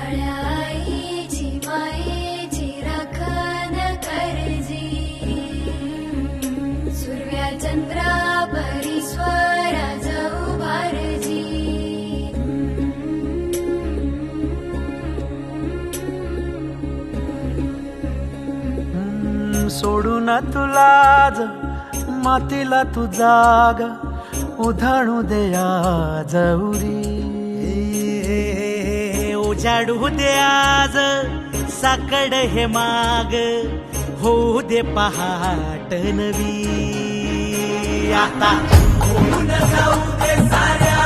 आईची मायेची राखण करजी सूर्या चंद्रा परीश्वरा जाऊ भारजी सोडून तुला मातीला तू जाग उधाणू दे आज उरी उजाडू दे आज साकड हे माग होऊ दे पहाट नवी आता होऊन जाऊ दे साऱ्या